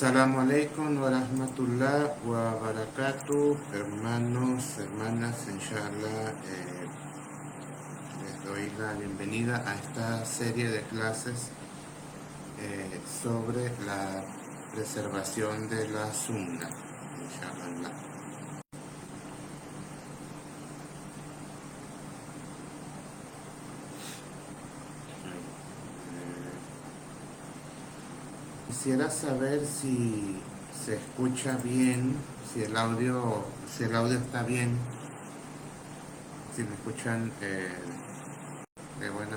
Assalamu alaikum wa rahmatullah wa barakatuh, hermanos, hermanas, inshallah, les doy la bienvenida a esta serie de clases sobre la preservación de la sunna, inshallah. Quisiera saber si se escucha bien, si el audio está bien, si me escuchan de buena,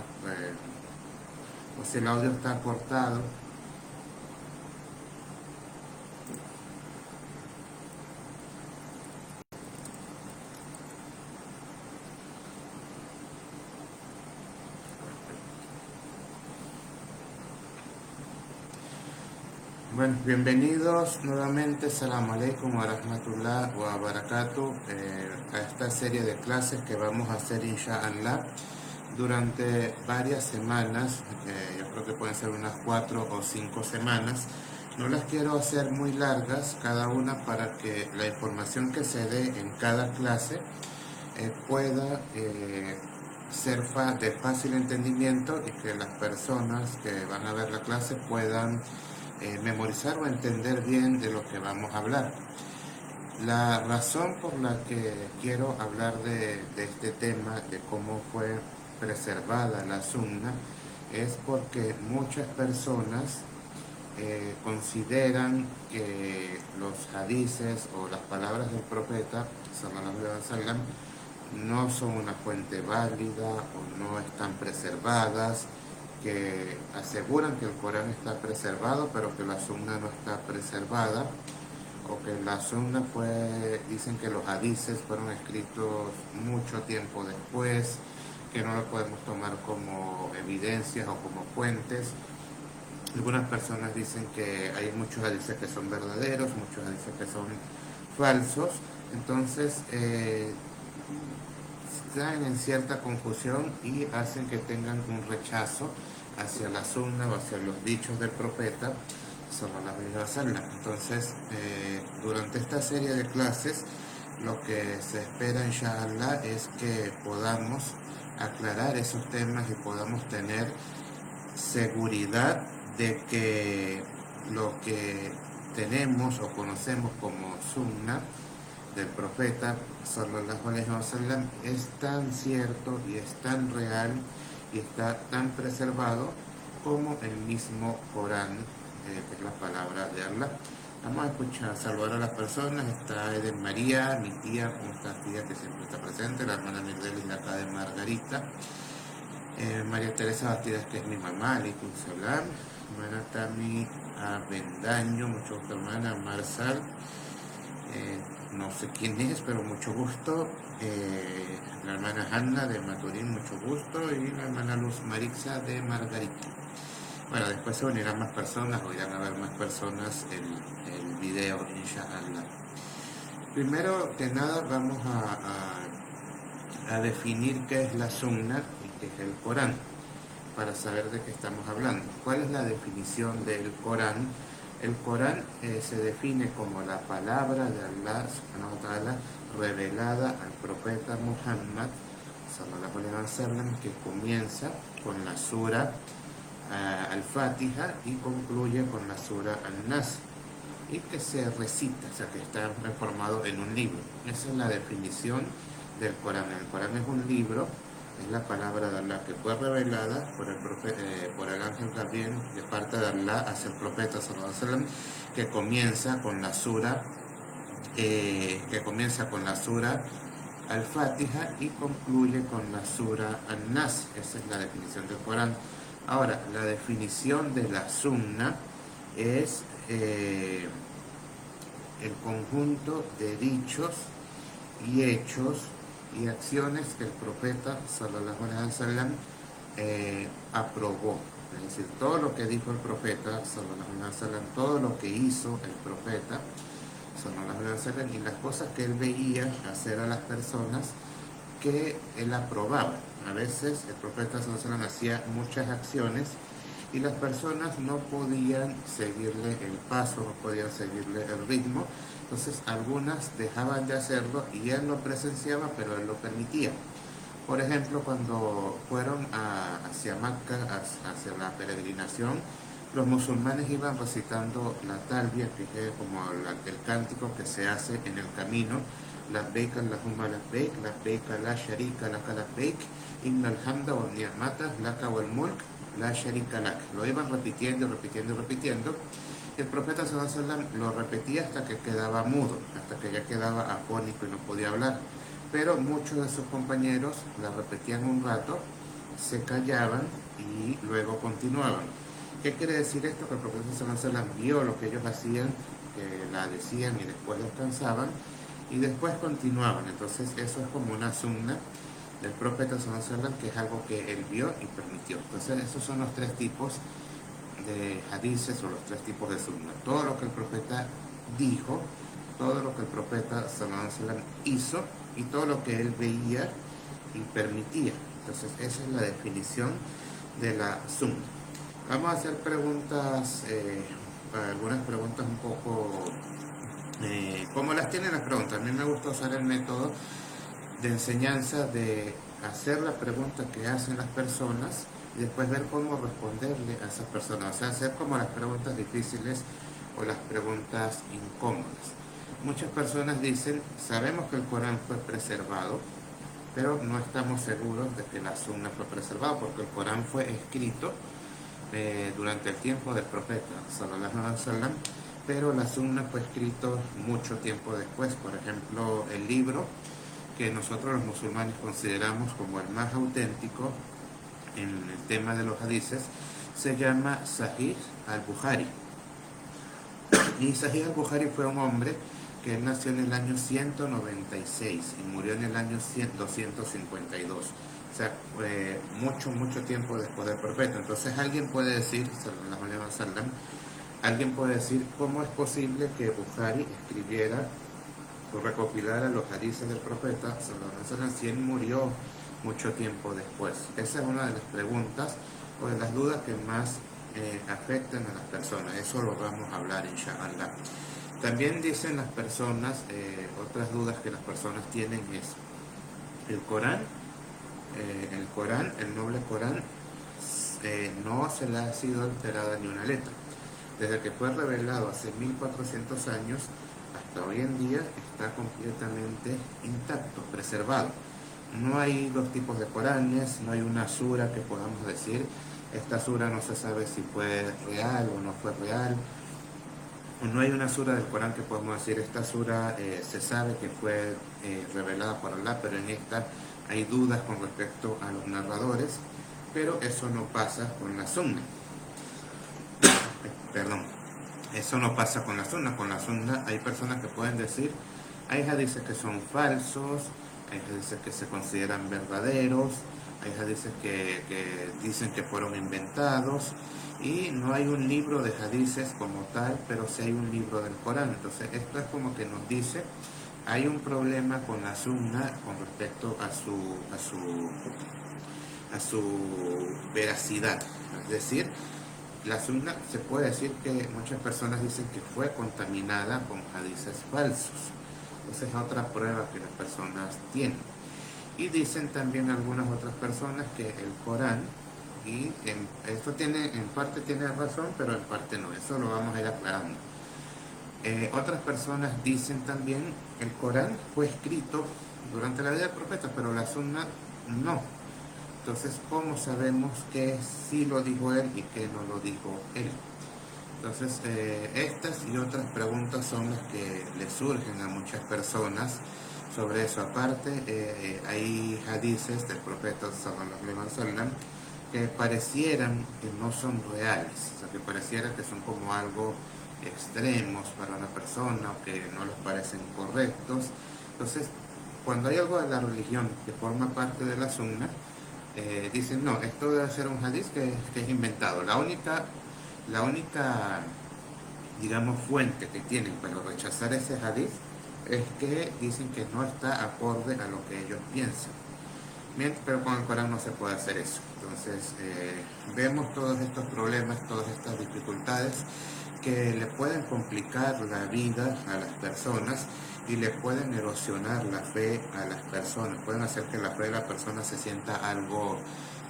o si el audio está cortado. Bueno, bienvenidos nuevamente, Assalamu alaikum wa rahmatullah wa barakatuh, a esta serie de clases que vamos a hacer inshallah durante varias semanas. Yo creo que pueden ser unas 4 o 5 semanas. No las quiero hacer muy largas cada una para que la información que se dé en cada clase pueda ser de fácil entendimiento y que las personas que van a ver la clase puedan memorizar o entender bien de lo que vamos a hablar. La razón por la que quiero hablar de este tema, de cómo fue preservada la sunna, es porque muchas personas consideran que los hadices o las palabras del profeta sallallahu alaihi wasallam no son una fuente válida o no están preservadas, que aseguran que el Corán está preservado pero que la sunna no está preservada, o que la sunna dicen que los hadices fueron escritos mucho tiempo después, que no lo podemos tomar como evidencias o como fuentes. Algunas personas dicen que hay muchos hadices que son verdaderos, muchos hadices que son falsos. Entonces caen en cierta confusión y hacen que tengan un rechazo hacia la sunna o hacia los dichos del profeta sallallahu alaihi wasallam. Entonces, durante esta serie de clases, lo que se espera inshallah es que podamos aclarar esos temas y podamos tener seguridad de que lo que tenemos o conocemos como sunna del profeta sallallahu alaihi wasallam es tan cierto y es tan real y está tan preservado como el mismo Corán, que es la palabra de Allah. Vamos a escuchar, saludar a las personas. Está Eden María, mi tía, ¿cómo estás, tía? Que siempre está presente. La hermana Mirdelis, la acá de Margarita. María Teresa Bastidas, que es mi mamá, alaikum salam. Hermana Tami Avendaño, mucho gusto, hermana Marsal. No sé quién es, pero mucho gusto. La hermana Hanna de Maturín, mucho gusto. Y la hermana Luz Marixa de Margarita. Bueno, después se unirán más personas, o irán a ver más personas el video, inshallah. Primero que nada vamos a definir qué es la sunna y qué es el Corán, para saber de qué estamos hablando. ¿Cuál es la definición del Corán? El Corán se define como la palabra de Allah subhanahu wa ta'ala revelada al profeta Muhammad sallallahu alaihi wasallam, que comienza con la sura Al-Fatiha y concluye con la sura An-Nas, y que se recita, o sea que está formado en un libro. Esa es la definición del Corán. El Corán es un libro, es la palabra de Allah que fue revelada por el ángel Gabriel de parte de Allah hacia el profeta sallallahu alaihi wasallam, que comienza con la sura Al-Fatiha y concluye con la sura An-Nas. Esa es la definición del Corán. Ahora, la definición de la sunna es el conjunto de dichos y hechos y acciones que el profeta sallallahu alaihi wasallam aprobó. Es decir, todo lo que dijo el profeta sallallahu alaihi wasallam, todo lo que hizo el profeta sallallahu alaihi wasallam, y las cosas que él veía hacer a las personas que él aprobaba. A veces el profeta sallallahu alaihi wasallam hacía muchas acciones y las personas no podían seguirle el paso, no podían seguirle el ritmo. Entonces algunas dejaban de hacerlo y él lo presenciaba, pero él lo permitía. Por ejemplo, cuando fueron hacia Meca, hacia la peregrinación, los musulmanes iban recitando la talbia, que es como el cántico que se hace en el camino. Labbaik Allahumma labbaik, labbaik la sharika laka labbaik, innal hamda wa ni'mata laka wal mulk la sharika lak. Lo iban repitiendo, repitiendo, repitiendo. El profeta sallallahu alaihi wasallam lo repetía hasta que quedaba mudo, hasta que ya quedaba afónico y no podía hablar. Pero muchos de sus compañeros la repetían un rato, se callaban y luego continuaban. ¿Qué quiere decir esto? Que el profeta sallallahu alaihi wasallam vio lo que ellos hacían, que la decían y después descansaban y después continuaban. Entonces eso es como una sunna del profeta sallallahu alaihi wasallam, que es algo que él vio y permitió. Entonces esos son los tres tipos de hadices o los tres tipos de sunna. Todo lo que el profeta dijo, todo lo que el profeta sallallahu alaihi wasallam hizo y todo lo que él veía y permitía. Entonces esa es la definición de la sunna. Vamos a hacer preguntas, algunas preguntas un poco como las tienen las preguntas. A mí me gusta usar el método de enseñanza de hacer la pregunta que hacen las personas y después ver cómo responderle a esas personas. O sea, hacer como las preguntas difíciles o las preguntas incómodas. Muchas personas dicen, sabemos que el Corán fue preservado, pero no estamos seguros de que la sunna fue preservada, porque el Corán fue escrito durante el tiempo del profeta sallallahu alaihi wasallam, pero la sunna fue escrito mucho tiempo después. Por ejemplo, el libro que nosotros los musulmanes consideramos como el más auténtico en el tema de los hadices se llama Sahih al-Bukhari. Y Sahih al-Bukhari fue un hombre que él nació en el año 196 y murió en el año 252. O sea, mucho tiempo después del profeta. Entonces alguien puede decir, sallallahu alaihi wasallam, alguien puede decir, ¿cómo es posible que Bukhari escribiera o recopilara los hadices del profeta sallallahu alaihi wasallam si él murió mucho tiempo después? Esa es una de las preguntas o de las dudas que más afectan a las personas. Eso lo vamos a hablar, inshallah. También dicen las personas, otras dudas que las personas tienen es el Corán, el noble Corán, no se le ha sido alterada ni una letra. Desde que fue revelado hace 1400 años hasta hoy en día está completamente intacto, preservado. No hay dos tipos de Coranes, no hay una sura que podamos decir, esta sura no se sabe si fue real o no fue real. No hay una sura del Corán que podamos decir, esta sura se sabe que fue revelada por Allah, pero en esta hay dudas con respecto a los narradores, pero eso no pasa con la sunna. Perdón, eso no pasa con la sunna. Con la sunna hay personas que pueden decir, hay hadices que son falsos, hay hadices que se consideran verdaderos, hay hadices que dicen que fueron inventados, y no hay un libro de hadices como tal, pero sí hay un libro del Corán. Entonces esto es como que nos dice, hay un problema con la sunna con respecto a su veracidad. Es decir, la sunna se puede decir que muchas personas dicen que fue contaminada con hadices falsos. Esa es otra prueba que las personas tienen. Y dicen también algunas otras personas que el Corán, y esto en parte tiene razón, pero en parte no, eso lo vamos a ir aclarando. Otras personas dicen también que el Corán fue escrito durante la vida del profeta, pero la sunna no. Entonces, ¿cómo sabemos que sí lo dijo él y que no lo dijo él? Entonces, estas y otras preguntas son las que le surgen a muchas personas sobre eso. Aparte, hay hadices del profeta sallallahu alaihi wasallam que parecieran que no son reales, o sea, que pareciera que son como algo extremos para una persona o que no les parecen correctos. Entonces, cuando hay algo de la religión que forma parte de la sunna, dicen, no, esto debe ser un hadiz que es inventado. La única, digamos, fuente que tienen para rechazar ese hadiz es que dicen que no está acorde a lo que ellos piensan. Pero con el Corán no se puede hacer eso. Entonces vemos todos estos problemas, todas estas dificultades que le pueden complicar la vida a las personas y le pueden erosionar la fe a las personas, pueden hacer que la fe de la persona se sienta algo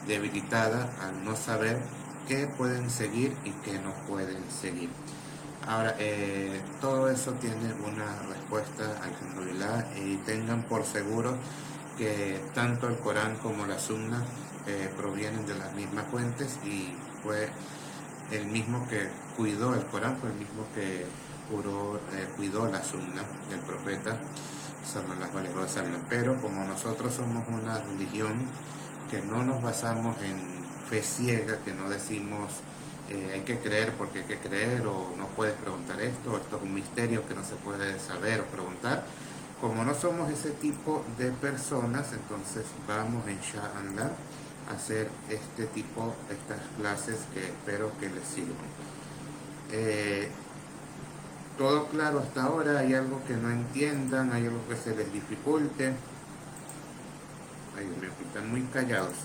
debilitada al no saber qué pueden seguir y qué no pueden seguir. Ahora, todo eso tiene una respuesta, alhamdulillah, y tengan por seguro que tanto el Corán como la Sunna provienen de las mismas fuentes y fue el mismo que cuidó el Corán, fue el mismo que cuidó la Sunna del profeta sallallahu alaihi wasallam. Pero como nosotros somos una religión que no nos basamos en fe ciega, que no decimos hay que creer porque hay que creer, o no puedes preguntar esto, o esto es un misterio que no se puede saber o preguntar. Como no somos ese tipo de personas, entonces vamos inshallah a hacer estas clases que espero que les sirvan. Todo claro hasta ahora, hay algo que no entiendan, hay algo que se les dificulte. Ay, Dios mío, están muy callados.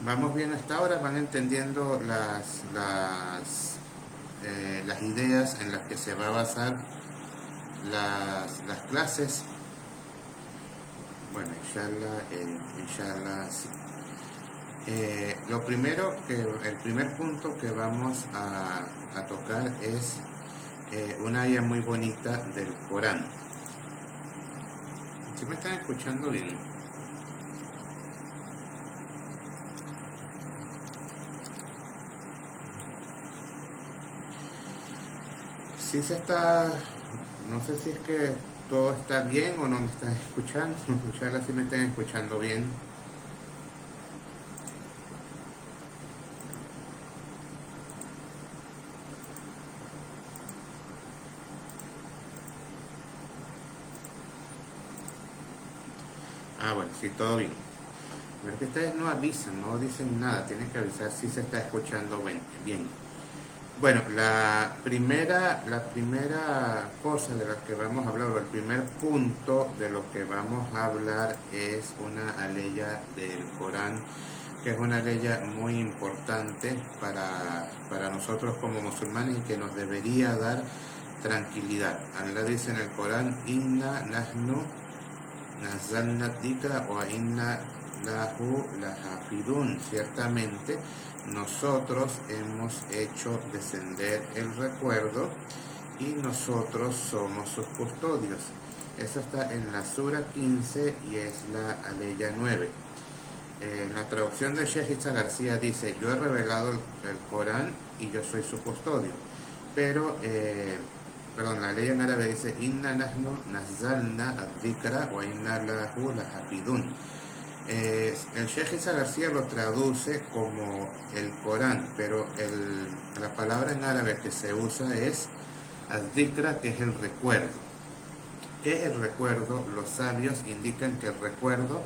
Vamos bien hasta ahora, van entendiendo las ideas en las que se va a basar las clases. Bueno, inshallah sí. El primer punto que vamos a tocar es una ayah muy bonita del Corán. ¿Sí me están escuchando bien? Sí se está, no sé si es que todo está bien o no me están escuchando. Inshallah si me están escuchando bien. Ah, bueno, sí, todo bien. Pero es que ustedes no avisan, no dicen nada, tienen que avisar si se está escuchando bien. Bueno, la primera cosa de la que vamos a hablar, o el primer punto de lo que vamos a hablar es una aleya del Corán, que es una aleya muy importante para nosotros como musulmanes y que nos debería dar tranquilidad. Allah dice en el Corán, Inna nahnu nazalna dhikra wa inna lahu lahafidun. Ciertamente nosotros hemos hecho descender el recuerdo y nosotros somos sus custodios. Eso está en la Sura 15 y es la aleya 9. En la traducción de Sheikh Isa García dice, yo he revelado el Corán y yo soy su custodio. Pero, la ley en árabe dice, Inna nahnu nazzalna ad-dhikra wa inna lahu lahafidun. El Sheikh Isa García lo traduce como el Corán, pero la palabra en árabe que se usa es ad-dhikra, que es el recuerdo. ¿Qué es el recuerdo? Los sabios indican que el recuerdo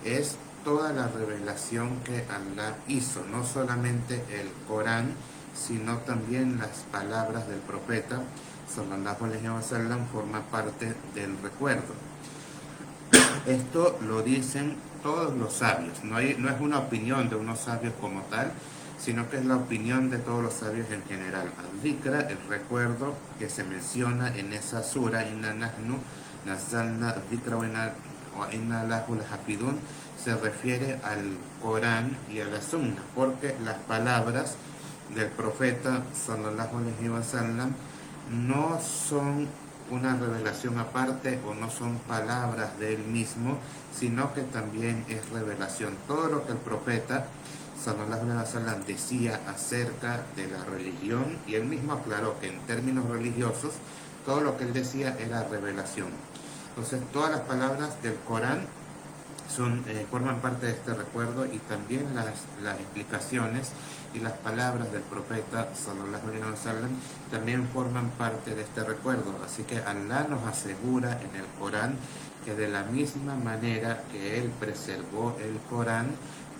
es toda la revelación que Allah hizo, no solamente el Corán, sino también las palabras del profeta sallallahu alaihi wasallam forma parte del recuerdo. Esto lo dicen todos los sabios, no es una opinión de unos sabios como tal, sino que es la opinión de todos los sabios en general. Al-Dhikra, el recuerdo que se menciona en esa sura, Inna nahnu nazzalna dhikra wa inna lahu lahafidun, se refiere al Corán y a la Sunna, porque las palabras del profeta sallallahu alaihi wasallam no son una revelación aparte o no son palabras de él mismo, sino que también es revelación. Todo lo que el profeta sallallahu alaihi wasallam decía acerca de la religión, y él mismo aclaró que en términos religiosos todo lo que él decía era revelación. Entonces todas las palabras del Corán forman parte de este recuerdo, y también las explicaciones y las palabras del profeta sallallahu alaihi wasallam también forman parte de este recuerdo. Así que Allah nos asegura en el Corán que de la misma manera que Él preservó el Corán,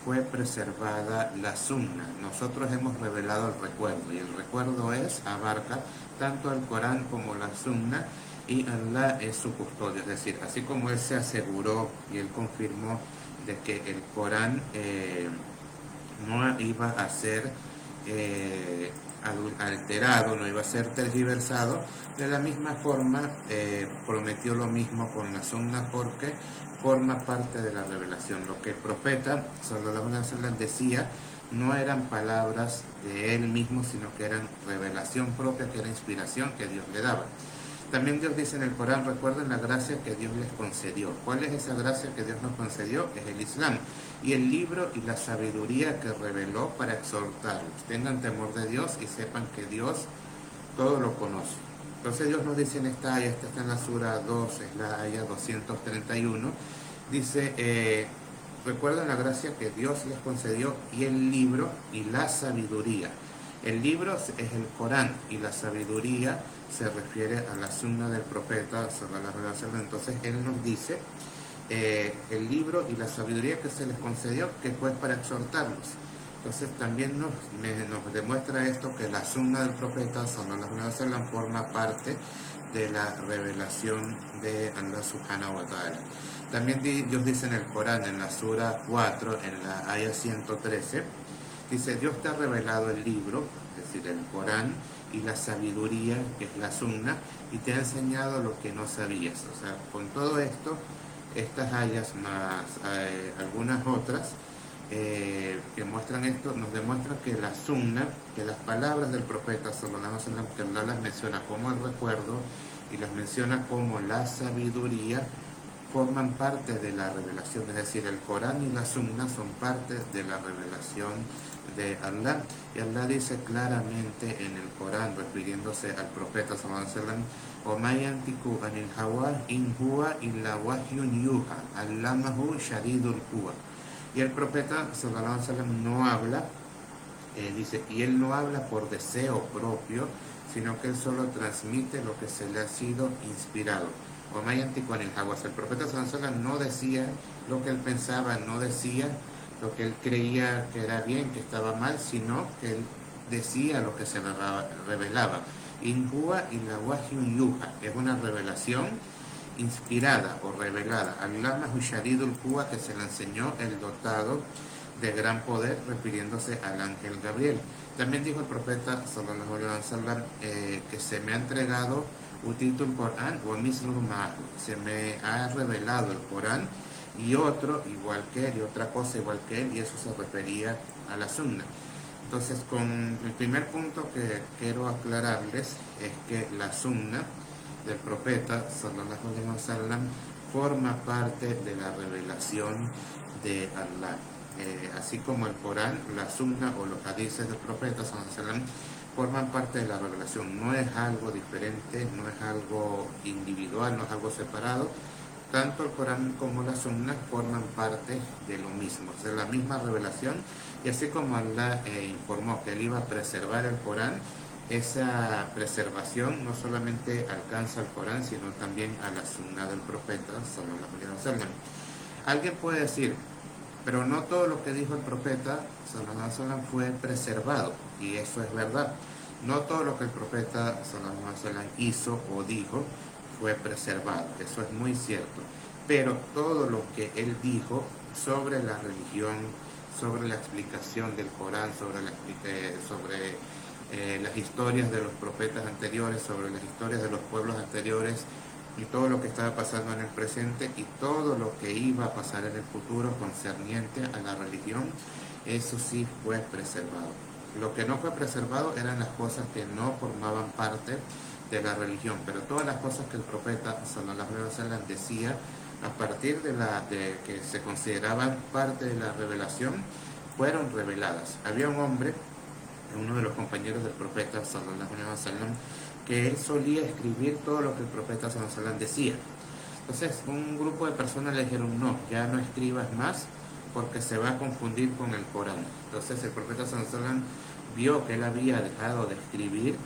fue preservada la Sunna. Nosotros hemos revelado el recuerdo, y el recuerdo abarca tanto el Corán como la Sunna, y Allah es su custodio. Es decir, así como él se aseguró y él confirmó de que el Corán no iba a ser alterado, no iba a ser tergiversado, de la misma forma prometió lo mismo con la Sunna, porque forma parte de la revelación. Lo que el profeta sallallahu alaihi wasallam decía no eran palabras de él mismo, sino que eran revelación propia, que era inspiración que Dios le daba. También Dios dice en el Corán: recuerden la gracia que Dios les concedió. ¿Cuál es esa gracia que Dios nos concedió? Es el Islam y el libro y la sabiduría que reveló para exhortarlos. Tengan temor de Dios y sepan que Dios todo lo conoce. Entonces Dios nos dice en esta ayah, esta está en la sura 2, es la ayah 231, dice, recuerden la gracia que Dios les concedió y el libro y la sabiduría. El libro es el Corán y la sabiduría se refiere a la sunna del profeta sallallahu alaihi wasallam. Entonces él nos dice el libro y la sabiduría que se les concedió, que fue para exhortarlos. Entonces también nos demuestra esto, que la sunna del profeta sallallahu alaihi wasallam forma parte de la revelación de Allah subhanahu wa ta'ala. También Dios dice en el Corán, en la sura 4, en la ayah 113, dice: Dios te ha revelado el libro, es decir, el Corán, y la sabiduría, que es la sunna, y te ha enseñado lo que no sabías. O sea, con todo esto, estas ayas más algunas otras que muestran esto, nos demuestran que la sunna, que las palabras del profeta sallallahu alaihi wasallam, que Allah las menciona como el recuerdo y las menciona como la sabiduría, forman parte de la revelación. Es decir, el Corán y la sunna son parte de la revelación de Allah. Y Allah dice claramente en el Corán, refiriéndose al profeta sallallahu alaihi wasallam: وَمَا يَنْطِقُ عَنِ الْهَوَىٰ إِنْ هُوَ إِلَّا وَحْيٌ يُوحَىٰ عَلَّمَهُ شَدِيدُ الْقُوَىٰ. Y el profeta sallallahu alaihi wasallam no habla, dice, y él no habla por deseo propio, sino que él solo transmite lo que se le ha sido inspirado. O Mayantico en el Jaguas. El profeta sallallahu alaihi wasallam no decía lo que él pensaba, no decía lo que él creía que era bien, que estaba mal, sino que él decía lo que se le revelaba. Inhua y la Wahyun Yuha es una revelación inspirada o revelada. Allama Hushadidul Quwa, que se le enseñó el dotado de gran poder, refiriéndose al ángel Gabriel. También dijo el profeta sallallahu alaihi wasallam que se me ha entregado Utitul Corán o Misluhu Ma'ahu, se me ha revelado el Corán y otro igual que él, y otra cosa igual que él, y eso se refería a la sunna. Entonces, con el primer punto que quiero aclararles es que la sunna del profeta sallallahu alaihi wasallam forma parte de la revelación de Allah. Así como el Corán, la sunna o los hadices del profeta sallallahu alaihi wasallam forman parte de la revelación. No es algo diferente, no es algo individual, no es algo separado. Tanto el Corán como la sunna forman parte de lo mismo, de la misma revelación. Y así como Allah informó que él iba a preservar el Corán, esa preservación no solamente alcanza al Corán, sino también a la sunna del profeta sallallahu alaihi wasallam. Alguien puede decir: pero no todo lo que dijo el profeta sallallahu alaihi wasallam fue preservado, y eso es verdad. No todo lo que el profeta sallallahu alaihi wasallam hizo o dijo fue preservado, eso es muy cierto. Pero todo lo que él dijo sobre la religión, sobre la explicación del Corán, sobre las historias de los profetas anteriores, sobre las historias de los pueblos anteriores, y todo lo que estaba pasando en el presente y todo lo que iba a pasar en el futuro concerniente a la religión, eso sí fue preservado. Lo que no fue preservado eran las cosas que no formaban parte de la religión, pero todas las cosas que el profeta sallallahu alaihi wasallam decía a partir de que se consideraban parte de la revelación, fueron reveladas. Había un hombre, uno de los compañeros del profeta sallallahu alaihi wasallam, que él solía escribir todo lo que el profeta sallallahu alaihi wasallam decía. Entonces un grupo de personas le dijeron: no, ya no escribas más porque se va a confundir con el Corán. Entonces el profeta sallallahu alaihi wasallam vio que él había dejado de escribir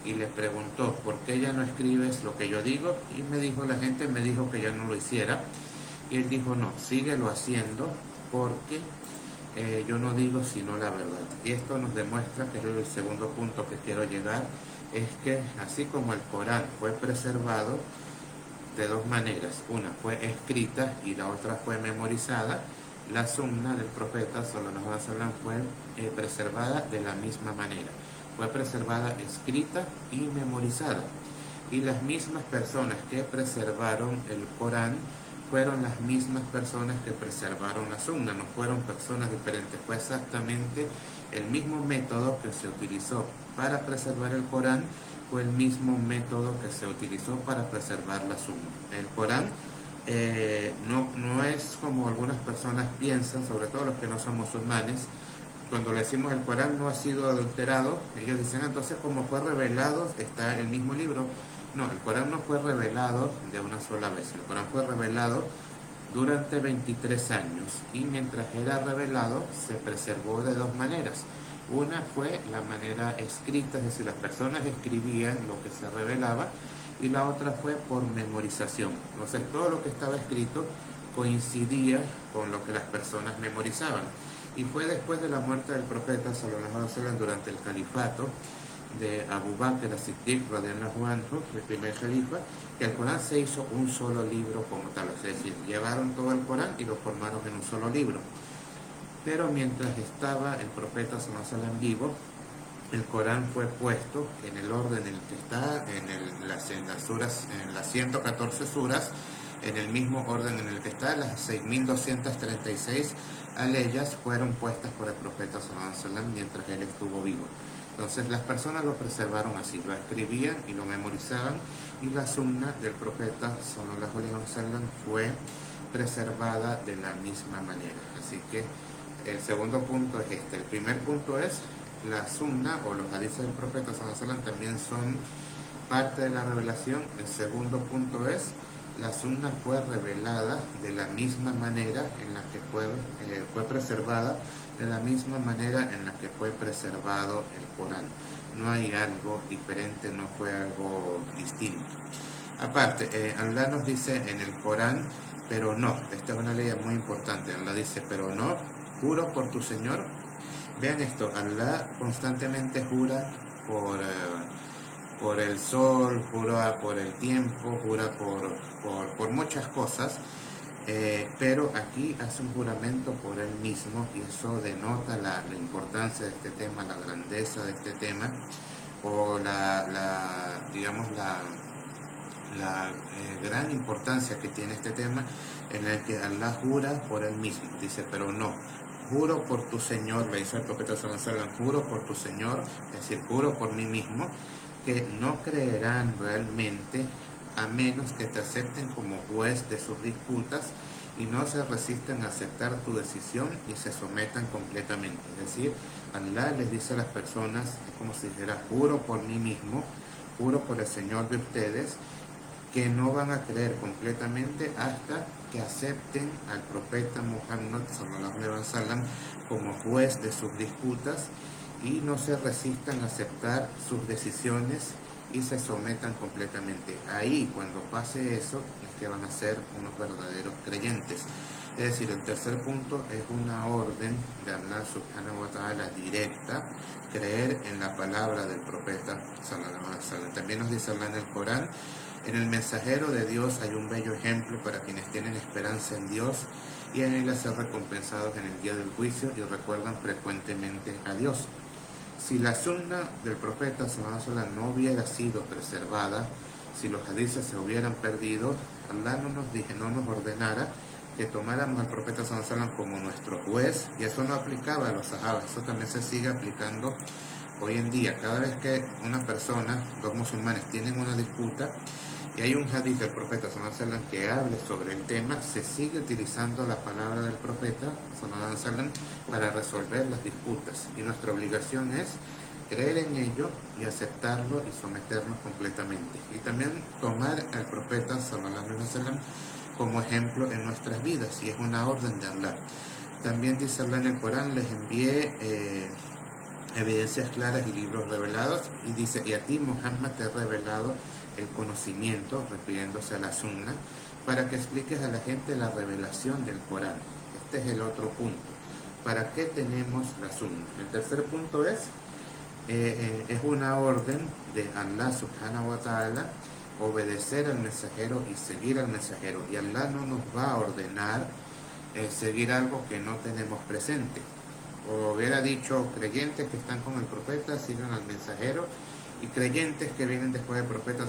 y le preguntó: ¿por qué ya no escribes lo que yo digo? Y la gente me dijo que ya no lo hiciera. Y él dijo: no, síguelo haciendo porque yo no digo sino la verdad. Y esto nos demuestra, que es el segundo punto que quiero llegar, es que así como el Corán fue preservado, de dos maneras. Una fue escrita y la otra fue memorizada. La sunna del profeta sallallahu alaihi wasallam fue preservada de la misma manera. Fue preservada escrita y memorizada. Y las mismas personas que preservaron el Corán fueron las mismas personas que preservaron la sunna, no fueron personas diferentes, fue exactamente el mismo método que se utilizó para preservar el Corán, fue el mismo método que se utilizó para preservar la sunna. El Corán no es como algunas personas piensan, sobre todo los que no son musulmanes. Cuando le decimos el Corán no ha sido adulterado, ellos dicen entonces como fue revelado está el mismo libro. No, el Corán no fue revelado de una sola vez, el Corán fue revelado durante 23 años y mientras era revelado se preservó de dos maneras. Una fue la manera escrita, es decir, las personas escribían lo que se revelaba, y la otra fue por memorización. Entonces todo lo que estaba escrito coincidía con lo que las personas memorizaban. Y fue después de la muerte del profeta sallallahu alaihi wasallam durante el califato de Abu Bakr as-Siddiq radhiyallahu anhu, el primer califa, que el Corán se hizo un solo libro como tal, es decir, llevaron todo el Corán y lo formaron en un solo libro. Pero mientras estaba el profeta sallallahu alaihi wasallam vivo, el Corán fue puesto en el orden en el que está, en las 114 suras, en el mismo orden en el que está, las 6.236 aleyas fueron puestas por el profeta sallallahu alaihi wasallam mientras él estuvo vivo. Entonces las personas lo preservaron así, lo escribían y lo memorizaban, y la sunna del profeta sallallahu alaihi wasallam fue preservada de la misma manera. Así que el segundo punto es este. El primer punto es la sunna o los hadices del profeta sallallahu alaihi wasallam también son parte de la revelación. El segundo punto es la sunna fue revelada de la misma manera en la que fue preservada, de la misma manera en la que fue preservado el Corán. No hay algo diferente, no fue algo distinto. Aparte, Allah nos dice en el Corán, pero no, esta es una ley muy importante, Allah dice, pero no, juro por tu Señor. Vean esto, Allah constantemente jura por el sol, jura por el tiempo, jura por muchas cosas, pero aquí hace un juramento por él mismo, y eso denota la importancia de este tema, la grandeza de este tema, o la gran importancia que tiene este tema, en el que Allah jura por él mismo. Dice, pero no, juro por tu Señor, le dice el profeta sallallahu alaihi wasallam, juro por tu Señor, es decir, juro por mí mismo, que no creerán realmente a menos que te acepten como juez de sus disputas y no se resisten a aceptar tu decisión y se sometan completamente. Es decir, Allah les dice a las personas, es como si dijera, juro por mí mismo, juro por el Señor de ustedes, que no van a creer completamente hasta que acepten al profeta Muhammad sallallahu alaihi wasallam como juez de sus disputas y no se resistan a aceptar sus decisiones y se sometan completamente. Ahí, cuando pase eso, es que van a ser unos verdaderos creyentes. Es decir, el tercer punto es una orden de Allah subhanahu wa ta'ala directa, creer en la palabra del profeta sallallahu alaihi wasallam. También nos dice Allah en el Corán, en el mensajero de Dios hay un bello ejemplo para quienes tienen esperanza en Dios y en él a ser recompensados en el día del juicio y recuerdan frecuentemente a Dios. Si la sunna del profeta sallallahu alaihi wasallam no hubiera sido preservada, si los hadices se hubieran perdido, Allah no nos ordenara que tomáramos al profeta sallallahu alaihi wasallam como nuestro juez, y eso no aplicaba a los sahabas, eso también se sigue aplicando hoy en día. Cada vez que una persona, dos musulmanes, tienen una disputa y hay un hadith del profeta sallallahu alaihi wasallam que hable sobre el tema, se sigue utilizando la palabra del profeta sallallahu alaihi wasallam para resolver las disputas, y nuestra obligación es creer en ello y aceptarlo y someternos completamente, y también tomar al profeta sallallahu alaihi wasallam como ejemplo en nuestras vidas, y es una orden de Allah. También dice Allah en el Corán, les envié evidencias claras y libros revelados, y dice, y a ti Muhammad te he revelado el conocimiento, refiriéndose a la sunna, para que expliques a la gente la revelación del Corán. Este es el otro punto. ¿Para qué tenemos la sunna? El tercer punto es una orden de Allah subhanahu wa ta'ala obedecer al mensajero y seguir al mensajero. Y Allah no nos va a ordenar seguir algo que no tenemos presente. O hubiera dicho, creyentes que están con el profeta sigan al mensajero, y creyentes que vienen después del profeta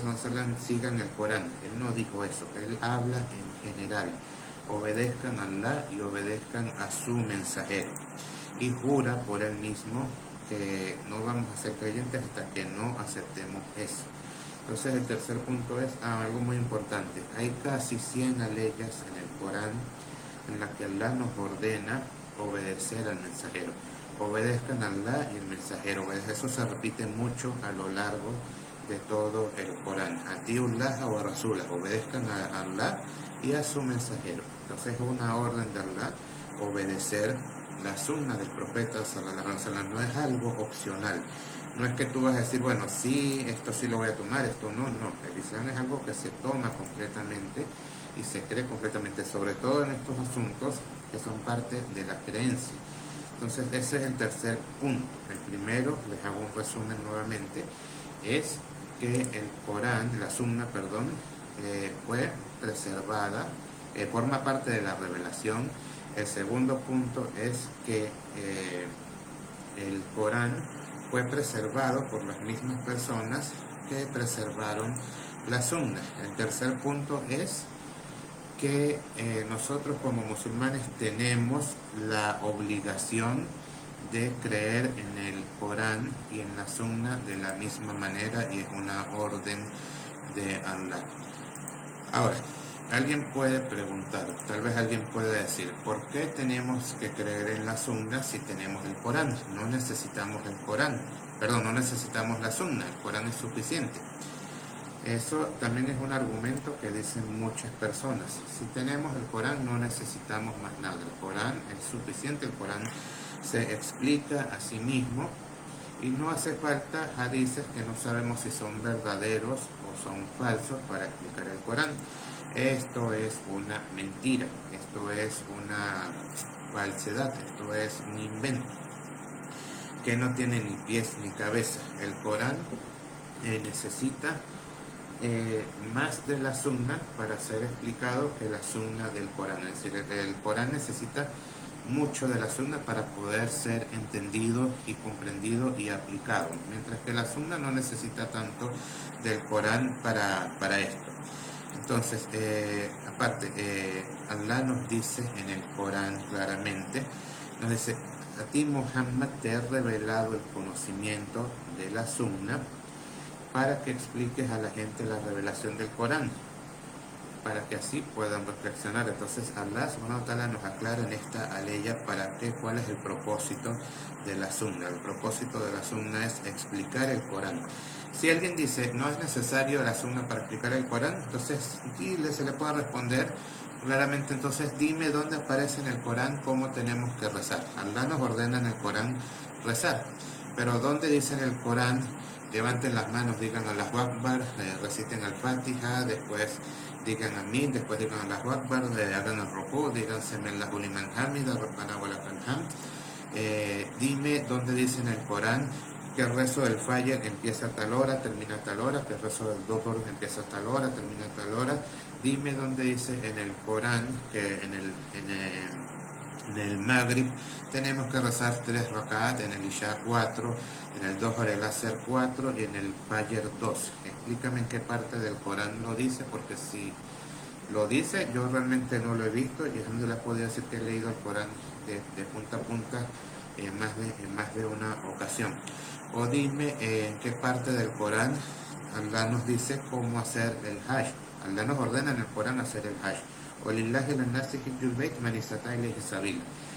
sigan el Corán. Él no dijo eso, él habla en general. Obedezcan a Allah y obedezcan a su mensajero. Y jura por él mismo que no vamos a ser creyentes hasta que no aceptemos eso. Entonces el tercer punto es algo muy importante. Hay casi 100 leyes en el Corán en las que Allah nos ordena obedecer al mensajero. Obedezcan a Allah y el mensajero. Eso se repite mucho a lo largo de todo el Corán. Atiullah wa rasulah. Obedezcan a Allah y a su mensajero. Entonces es una orden de Allah obedecer la sunna del profeta sallallahu alaihi wasallam. No es algo opcional. No es que tú vas a decir, bueno, sí, esto sí lo voy a tomar, esto no. El Islam es algo que se toma completamente y se cree completamente, sobre todo en estos asuntos que son parte de la creencia. Entonces ese es el tercer punto. El primero, les hago un resumen nuevamente, es que el Corán, la sunna, perdón, fue preservada, forma parte de la revelación. El segundo punto es que el Corán fue preservado por las mismas personas que preservaron la sunna. El tercer punto es que nosotros como musulmanes tenemos la obligación de creer en el Corán y en la sunna de la misma manera, y es una orden de Allah. Ahora, alguien puede preguntar, tal vez alguien puede decir, ¿por qué tenemos que creer en la sunna si tenemos el Corán? No necesitamos el Corán, no necesitamos la sunna, el Corán es suficiente. Eso también es un argumento que dicen muchas personas. Si tenemos el Corán no necesitamos más nada, el Corán es suficiente, el Corán se explica a sí mismo y no hace falta hadices que no sabemos si son verdaderos o son falsos para explicar el Corán. Esto es una mentira, esto es una falsedad, esto es un invento que no tiene ni pies ni cabeza. El Corán necesita más de la sunna para ser explicado que la sunna del Corán. Es decir, el Corán necesita mucho de la sunna para poder ser entendido y comprendido y aplicado, mientras que la sunna no necesita tanto del Corán para esto. Entonces, aparte, Allah nos dice en el Corán claramente, nos dice, a ti Muhammad te he revelado el conocimiento de la sunna para que expliques a la gente la revelación del Corán, para que así puedan reflexionar. Entonces Allah subhanahu wa ta'ala nos aclara en esta aleya cuál es el propósito de la sunna. El propósito de la sunna es explicar el Corán. Si alguien dice, no es necesario la sunna para explicar el Corán, entonces se le puede responder claramente, entonces dime dónde aparece en el Corán cómo tenemos que rezar. Allah nos ordena en el Corán rezar, pero ¿dónde dice en el Corán? Levanten las manos, digan Allahu Akbar, reciten al Fatiha, después digan Amin, después digan Allahu Akbar, hagan el Rukú, digan Sami'allahu liman hamida, Rabbana wa lakal hamd. Dime dónde dice en el Corán que el rezo del Fajr empieza a tal hora, termina a tal hora, que el rezo del Dhuhr empieza a tal hora, termina a tal hora. Dime dónde dice en el Corán que en el Maghrib tenemos que rezar 3 rak'at, en el Isha 4, en el Dhuhr el Asr 4 y en el Fajr 2. Explícame en qué parte del Corán lo dice, porque si lo dice, yo realmente no lo he visto, y alhamdulillah puedo decir que he leído el Corán de punta a punta en más de una ocasión. O dime en qué parte del Corán Allah nos dice cómo hacer el Hajj. Allah nos ordena en el Corán hacer el Hajj.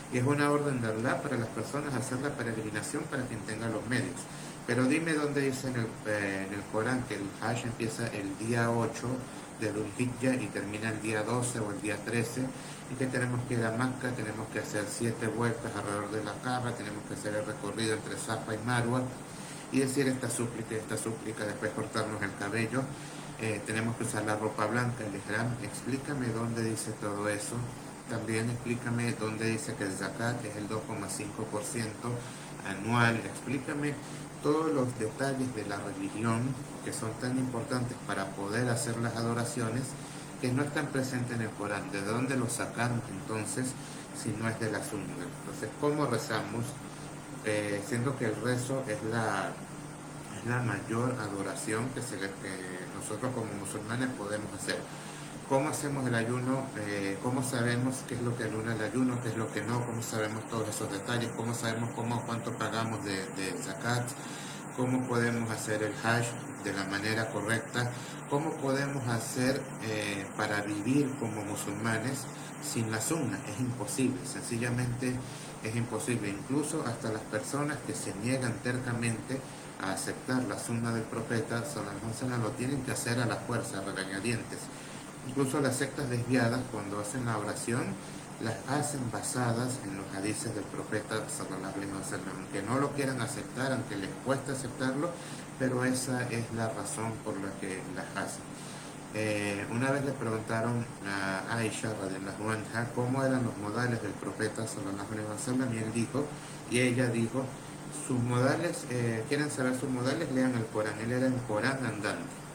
Y es una orden de Allah para las personas hacer la peregrinación para quien tenga los medios. Pero dime dónde dice en el Corán que el Hajj empieza el día 8 de Dhul Hijjah y termina el día 12 o el día 13, y que tenemos que ir a Mecca, tenemos que hacer 7 vueltas alrededor de la Kaaba, tenemos que hacer el recorrido entre Safa y Marwa y decir esta súplica, después cortarnos el cabello, tenemos que usar la ropa blanca, el ihram. Explícame dónde dice todo eso. También explícame dónde dice que el zakat es el 2,5% anual. Explícame todos los detalles de la religión que son tan importantes para poder hacer las adoraciones que no están presentes en el Corán. ¿De dónde los sacamos entonces si no es de la Sunna? Entonces, ¿cómo rezamos? Siendo que el rezo es la mayor adoración que nosotros como musulmanes podemos hacer. ¿Cómo hacemos el ayuno? ¿Cómo sabemos qué es lo que anula el ayuno, qué es lo que no? ¿Cómo sabemos todos esos detalles? ¿Cómo sabemos cuánto pagamos de zakat? ¿Cómo podemos hacer el hajj de la manera correcta? ¿Cómo podemos hacer para vivir como musulmanes sin la sunna? Es imposible, sencillamente es imposible. Incluso hasta las personas que se niegan tercamente a aceptar la sunna del profeta sallallahu alaihi wasallam lo tienen que hacer a la fuerza, a regañadientes. Incluso las sectas desviadas, cuando hacen la oración, las hacen basadas en los hadices del profeta sallallahu alaihi wasallam. Aunque no lo quieran aceptar, aunque les cueste aceptarlo, pero esa es la razón por la que las hacen. Una vez le preguntaron a Aisha radhiyallahu anha cómo eran los modales del profeta sallallahu alaihi wasallam y ella dijo, sus modales, quieren saber sus modales, lean el Corán. Él era el Corán andante.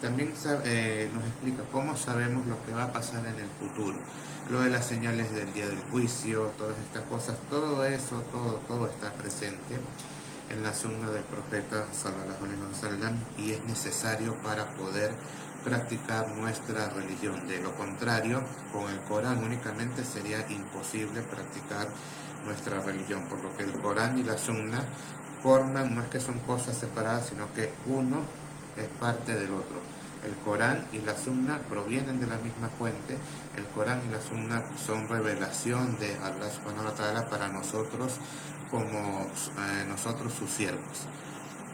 También nos explica cómo sabemos lo que va a pasar en el futuro, lo de las señales del día del juicio, todas estas cosas, todo eso, todo está presente en la sunna del profeta sallallahu alaihi wasallam y es necesario para poder practicar nuestra religión. De lo contrario, con el Corán únicamente sería imposible practicar nuestra religión, por lo que el Corán y la sunna forman, no es que son cosas separadas, sino que uno es parte del otro. El Corán y la Sunna provienen de la misma fuente. El Corán y la Sunna son revelación de Allah subhanahu wa ta'ala para nosotros como nosotros sus siervos.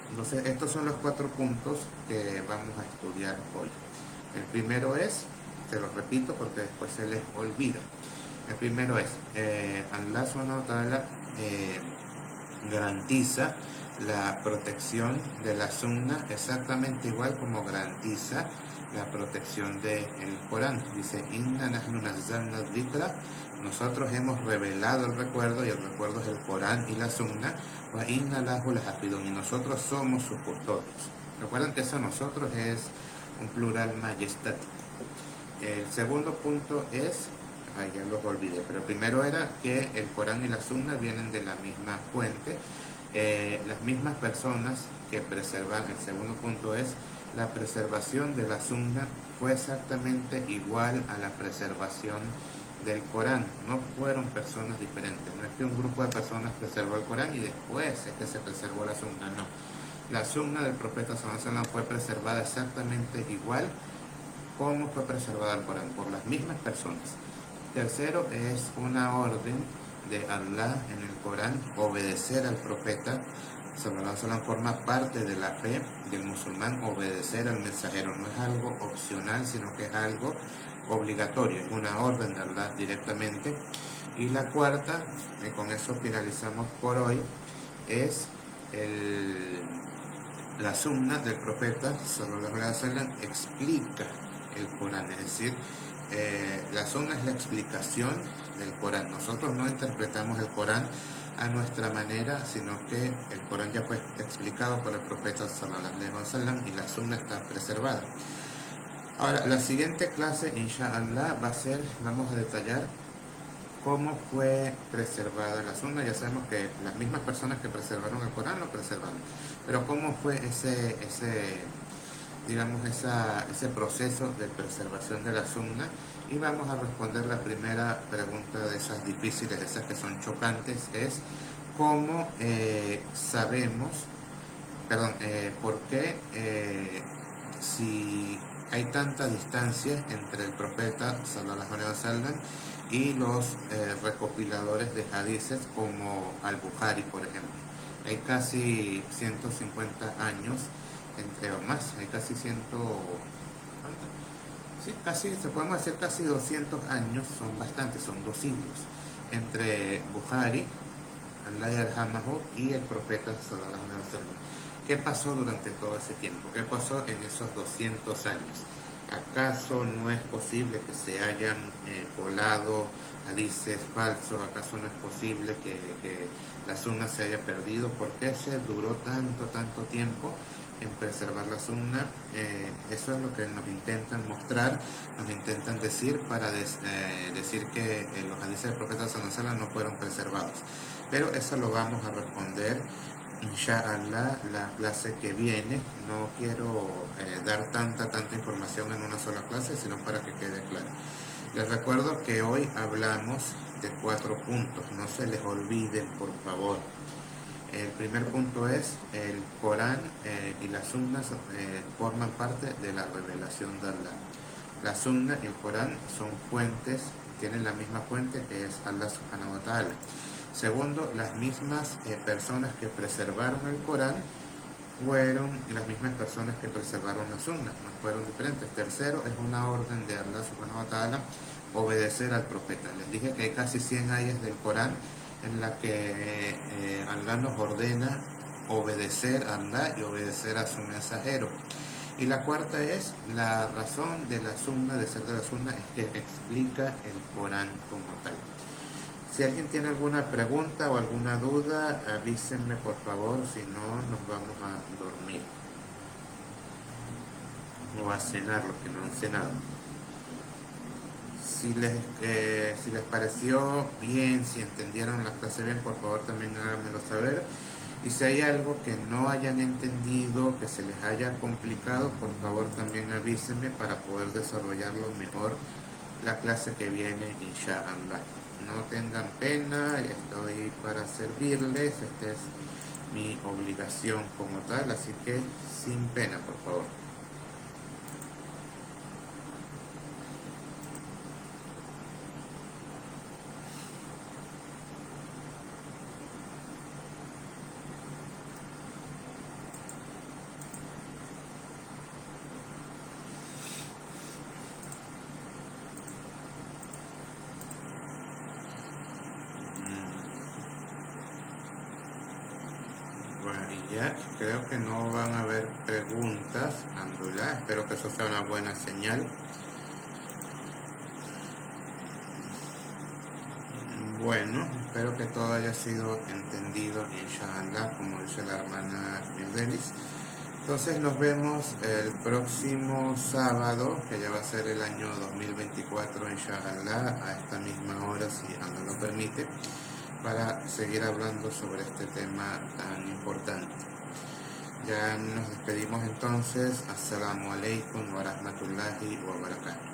Entonces, estos son los 4 puntos que vamos a estudiar hoy. El primero es, te lo repito porque después se les olvida. El primero es, Allah subhanahu wa ta'ala garantiza la protección de la sunna exactamente igual como garantiza la protección del Corán. Dice, Inna nahnu nazzalna dhikra, nosotros hemos revelado el recuerdo, y el recuerdo es el Corán y la sunna, wa inna lahu lahafidun, y nosotros somos sus custodios. Recuerden que eso nosotros es un plural majestático. El segundo punto es, ya los olvidé, pero el primero era que el Corán y la sunna vienen de la misma fuente. Las mismas personas que preservan, el segundo punto es, la preservación de la sunna fue exactamente igual a la preservación del Corán. No fueron personas diferentes, no es que un grupo de personas preservó el Corán y después es que se preservó la sunna, no. La sunna del profeta sallallahu alaihi wasallam fue preservada exactamente igual como fue preservada el Corán, por las mismas personas. Tercero es una orden de Allah en el Corán, obedecer al profeta sallallahu alaihi wasallam forma parte de la fe del musulmán, obedecer al mensajero no es algo opcional, sino que es algo obligatorio, es una orden de Allah directamente. Y la cuarta, y con eso finalizamos por hoy, es la sunna del profeta sallallahu alaihi wasallam explica el Corán, es decir, la sunna es la explicación del Corán. Nosotros no interpretamos el Corán a nuestra manera, sino que el Corán ya fue explicado por el profeta sallallahu alaihi wasallam y la sunna está preservada. Ahora, la siguiente clase, inshallah, vamos a detallar cómo fue preservada la sunna. Ya sabemos que las mismas personas que preservaron el Corán lo preservaron, pero cómo fue ese proceso de preservación de la sunna, y vamos a responder la primera pregunta de esas difíciles, de esas que son chocantes, es cómo por qué si hay tanta distancia entre el profeta sallallahu alaihi wasallam y los recopiladores de hadices como Al-Bukhari, por ejemplo. Hay casi 150 años o más, hay casi se podemos decir casi 200 años, son bastantes, son 2 siglos, entre Bukhari, Allah yarhamahu, y el profeta sallallahu alaihi wasallam. ¿Qué pasó durante todo ese tiempo? ¿Qué pasó en esos 200 años? ¿Acaso no es posible que se hayan colado hadith es falso, acaso no es posible que la sunna se haya perdido, ¿por qué se duró tanto tiempo en preservar la sunna? Eso es lo que nos intentan mostrar, nos intentan decir para decir que los hadices del profeta sallallahu alaihi wasallam no fueron preservados. Pero eso lo vamos a responder inshallah la clase que viene. No quiero dar tanta información en una sola clase, sino para que quede claro. Les recuerdo que hoy hablamos de 4 puntos, no se les olviden, por favor. El primer punto es el Corán y las sunnas forman parte de la revelación de Allah. La sunna y el Corán son fuentes, tienen la misma fuente que es Allah subhanahu wa ta'ala. Segundo, las mismas personas que preservaron el Corán fueron las mismas personas que preservaron la sunna, no fueron diferentes. Tercero, es una orden de Allah subhanahu wa ta'ala obedecer al profeta. Les dije que hay casi 100 ayas del Corán en la que Allah nos ordena obedecer a Allah y obedecer a su mensajero. Y la cuarta es, la razón de la sunna, de ser de la sunna, es que explica el Corán como tal. Si alguien tiene alguna pregunta o alguna duda, avísenme por favor, si no nos vamos a dormir o a cenar, los que no han cenado. Si les pareció bien, si entendieron la clase bien, por favor también háganmelo saber. Y si hay algo que no hayan entendido, que se les haya complicado, por favor también avísenme para poder desarrollarlo mejor la clase que viene, inshallah. No tengan pena, estoy para servirles, esta es mi obligación como tal, así que sin pena, por favor. Ya, creo que no van a haber preguntas, alhamdulillah, espero que eso sea una buena señal. Bueno, espero que todo haya sido entendido, inshallah, como dice la hermana Mirdelis. Entonces nos vemos el próximo sábado, que ya va a ser el año 2024, inshallah, a esta misma hora, si Allah lo permite, para seguir hablando sobre este tema tan importante. Ya nos despedimos entonces. Assalamu alaikum wa rahmatullahi wa barakatuh.